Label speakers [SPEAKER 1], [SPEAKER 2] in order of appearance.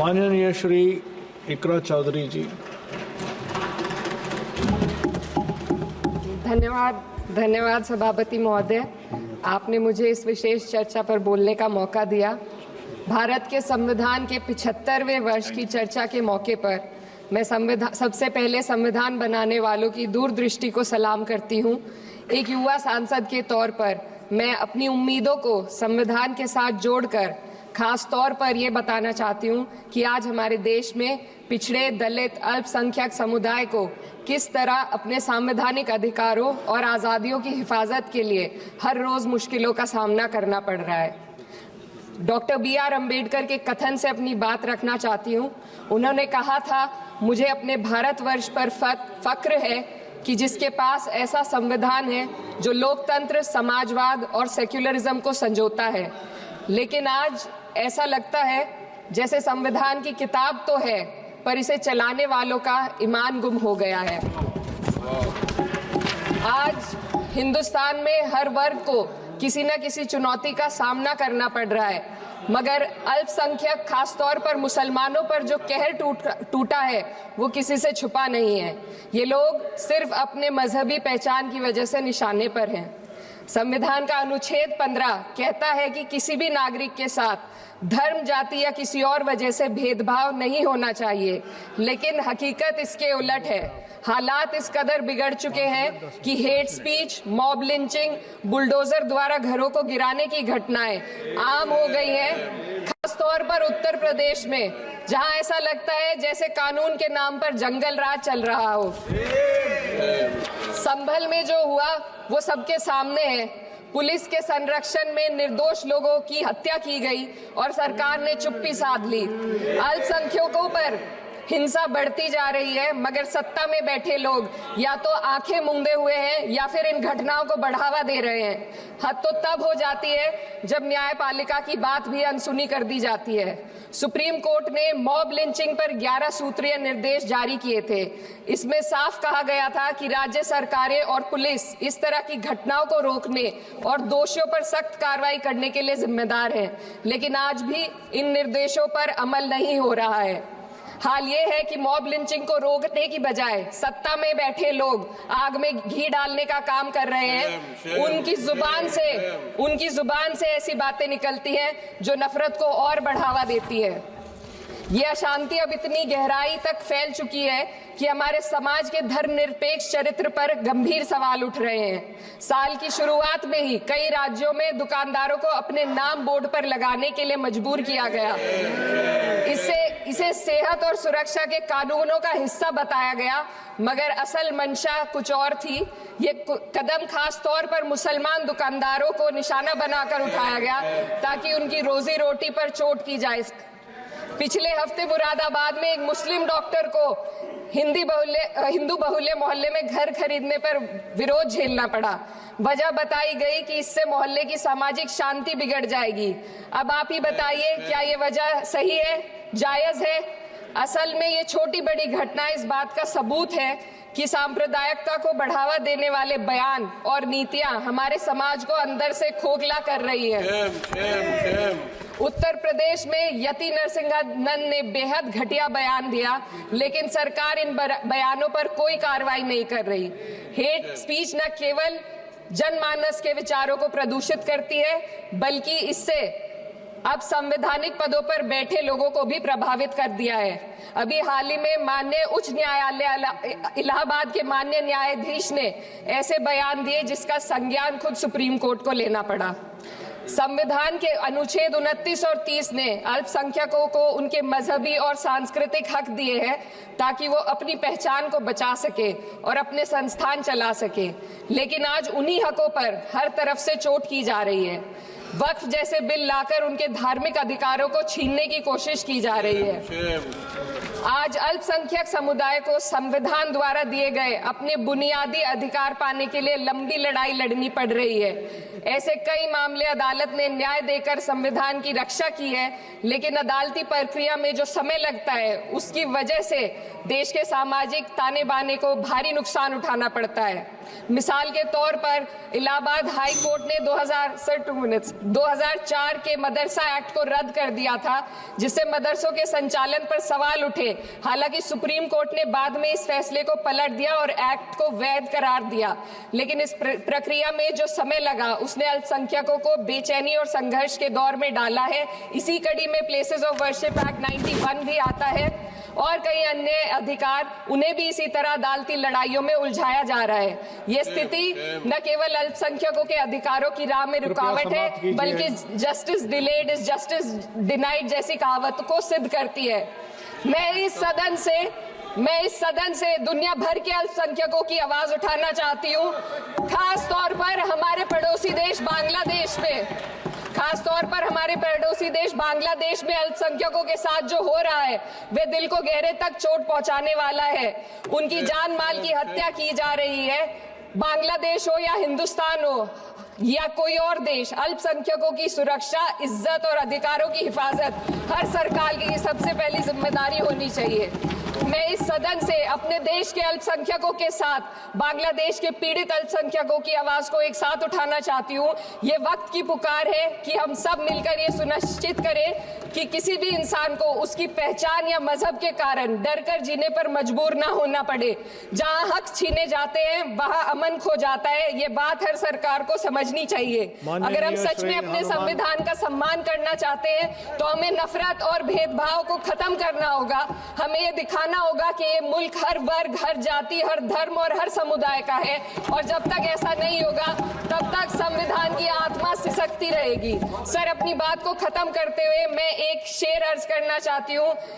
[SPEAKER 1] माननीय श्री इकरा चौधरी जी।
[SPEAKER 2] धन्यवाद सभापति महोदय, आपने मुझे इस विशेष चर्चा पर बोलने का मौका दिया। भारत के संविधान के 75वें वर्ष की चर्चा के मौके पर मैं सबसे पहले संविधान बनाने वालों की दूरदृष्टि को सलाम करती हूँ। एक युवा सांसद के तौर पर मैं अपनी उम्मीदों को संविधान के साथ जोड़कर खास तौर पर ये बताना चाहती हूँ कि आज हमारे देश में पिछड़े, दलित, अल्पसंख्यक समुदाय को किस तरह अपने संवैधानिक अधिकारों और आज़ादियों की हिफाजत के लिए हर रोज़ मुश्किलों का सामना करना पड़ रहा है। Doctor B.R. अम्बेडकर के कथन से अपनी बात रखना चाहती हूँ। उन्होंने कहा था, मुझे अपने भारतवर्ष पर फक्र है कि जिसके पास ऐसा संविधान है जो लोकतंत्र, समाजवाद और सेक्युलरिज्म को संजोता है। लेकिन आज ऐसा लगता है जैसे संविधान की किताब तो है पर इसे चलाने वालों का ईमान गुम हो गया है। आज हिंदुस्तान में हर वर्ग को किसी न किसी चुनौती का सामना करना पड़ रहा है, मगर अल्पसंख्यक खासतौर पर मुसलमानों पर जो कहर टूटा है वो किसी से छुपा नहीं है। ये लोग सिर्फ अपने मजहबी पहचान की वजह से निशाने पर हैं। संविधान का अनुच्छेद 15 कहता है कि किसी भी नागरिक के साथ धर्म, जाति या किसी और वजह से भेदभाव नहीं होना चाहिए, लेकिन हकीकत इसके उलट है। हालात इस कदर बिगड़ चुके हैं कि hate speech, mob lynching, bulldozer द्वारा घरों को गिराने की घटनाएं आम हो गई हैं। खासतौर पर उत्तर प्रदेश में, जहां ऐसा लगता है जैसे कानून के नाम पर जंगल राज चल रहा हो। संभल में जो हुआ वो सबके सामने है। पुलिस के संरक्षण में निर्दोष लोगों की हत्या की गई और सरकार ने चुप्पी साध ली। अल्पसंख्यकों पर हिंसा बढ़ती जा रही है, मगर सत्ता में बैठे लोग या तो आंखें मूंदे हुए हैं या फिर इन घटनाओं को बढ़ावा दे रहे हैं। हद तो तब हो जाती है जब न्यायपालिका की बात भी अनसुनी कर दी जाती है। सुप्रीम कोर्ट ने मॉब लिंचिंग पर 11 सूत्रीय निर्देश जारी किए थे। इसमें साफ कहा गया था कि राज्य सरकारें और पुलिस इस तरह की घटनाओं को रोकने और दोषियों पर सख्त कार्रवाई करने के लिए जिम्मेदार हैं, लेकिन आज भी इन निर्देशों पर अमल नहीं हो रहा है। हाल ये है कि मॉब लिंचिंग को रोकने की बजाय सत्ता में बैठे लोग आग में घी डालने का काम कर रहे हैं। उनकी जुबान से ऐसी बातें निकलती हैं जो नफरत को और बढ़ावा देती है। ये अशांति अब इतनी गहराई तक फैल चुकी है कि हमारे समाज के धर्मनिरपेक्ष चरित्र पर गंभीर सवाल उठ रहे हैं। साल की शुरुआत में ही कई राज्यों में दुकानदारों को अपने नाम बोर्ड पर लगाने के लिए मजबूर किया गया। इसे सेहत और सुरक्षा के कानूनों का हिस्सा बताया गया, मगर असल मंशा कुछ और थी। ये कदम खास तौर पर मुसलमान दुकानदारों को निशाना बनाकर उठाया गया ताकि उनकी रोजी रोटी पर चोट की जाए। पिछले हफ्ते मुरादाबाद में एक मुस्लिम डॉक्टर को हिंदू बहुल्य मोहल्ले में घर खरीदने पर विरोध झेलना पड़ा। वजह बताई गई कि इससे मोहल्ले की सामाजिक शांति बिगड़ जाएगी। अब आप ही बताइए, क्या ये वजह सही है, जायज है? असल में ये छोटी बड़ी घटना इस बात का सबूत है कि सांप्रदायिकता को बढ़ावा देने वाले बयान और नीतियां हमारे समाज को अंदर से खोखला कर रही है। उत्तर प्रदेश में यति नरसिंहानंद ने बेहद घटिया बयान दिया, लेकिन सरकार इन बयानों पर कोई कार्रवाई नहीं कर रही। हेट स्पीच न केवल जनमानस के विचारों को प्रदूषित करती है, बल्कि इससे अब संवैधानिक पदों पर बैठे लोगों को भी प्रभावित कर दिया है। अभी हाल ही में माननीय उच्च न्यायालय इलाहाबाद के माननीय न्यायाधीश ने ऐसे बयान दिए जिसका संज्ञान खुद सुप्रीम कोर्ट को लेना पड़ा। संविधान के अनुच्छेद 29 और 30 ने अल्पसंख्यकों को उनके मजहबी और सांस्कृतिक हक दिए हैं ताकि वो अपनी पहचान को बचा सके और अपने संस्थान चला सके, लेकिन आज उन्हीं हकों पर हर तरफ से चोट की जा रही है। वक्फ जैसे बिल लाकर उनके धार्मिक अधिकारों को छीनने की कोशिश की जा रही है। आज अल्पसंख्यक समुदाय को संविधान द्वारा दिए गए अपने बुनियादी अधिकार पाने के लिए लंबी लड़ाई लड़नी पड़ रही है। ऐसे कई मामले अदालत ने न्याय देकर संविधान की रक्षा की है, लेकिन अदालती प्रक्रिया में जो समय लगता है उसकी वजह से देश के सामाजिक ताने बाने को भारी नुकसान उठाना पड़ता है। मिसाल के तौर पर इलाहाबाद हाई कोर्ट ने 2004 के मदरसा एक्ट को रद्द कर दिया था, जिससे मदरसों के संचालन पर सवाल उठे। हालांकि सुप्रीम कोर्ट ने बाद में इस फैसले को पलट दिया और एक्ट को वैध करार दिया, लेकिन इस प्रक्रिया में जो समय लगा उसने अल्पसंख्यकों को बेचैनी और संघर्ष के दौर में डाला है। इसी कड़ी में प्लेसेस ऑफ वर्शिप एक्ट 91 भी आता है और कई अन्य अधिकार, उन्हें भी इसी तरह अदालती लड़ाइयों में उलझाया जा रहा है। ये स्थिति न केवल अल्पसंख्यकों के अधिकारों की राह में रुकावट है, बल्कि justice delayed is justice denied जैसी कहावत को सिद्ध करती है। मैं इस सदन से दुनिया भर के अल्पसंख्यकों की आवाज उठाना चाहती हूँ, खास तौर पर हमारे पड़ोसी देश बांग्लादेश में अल्पसंख्यकों के साथ जो हो रहा है वे दिल को गहरे तक चोट पहुंचाने वाला है। उनकी जान माल की हत्या की जा रही है। बांग्लादेश हो या हिंदुस्तान हो या कोई और देश, अल्पसंख्यकों की सुरक्षा, इज्जत और अधिकारों की हिफाजत हर सरकार की सबसे पहली जिम्मेदारी होनी चाहिए। मैं इस सदन से अपने देश के अल्पसंख्यकों के साथ बांग्लादेश के पीड़ित अल्पसंख्यकों की आवाज को एक साथ उठाना चाहती हूँ। ये वक्त की पुकार है कि हम सब मिलकर ये सुनिश्चित करें कि किसी भी इंसान को उसकी पहचान या मजहब के कारण डरकर जीने पर मजबूर ना होना पड़े। जहाँ हक छीने जाते हैं वहाँ अमन खो जाता है। ये बात हर सरकार को समझनी चाहिए। अगर हम सच में अपने संविधान का सम्मान करना चाहते हैं तो हमें नफरत और भेदभाव को खत्म करना होगा। हमें ये दिखाना होगा कि ये मुल्क हर वर्ग, हर जाति, हर धर्म और हर समुदाय का है, और जब तक ऐसा नहीं होगा तब तक संविधान की आत्मा सिसकती रहेगी। सर, अपनी बात को खत्म करते हुए मैं एक शेर अर्ज करना चाहती हूँ।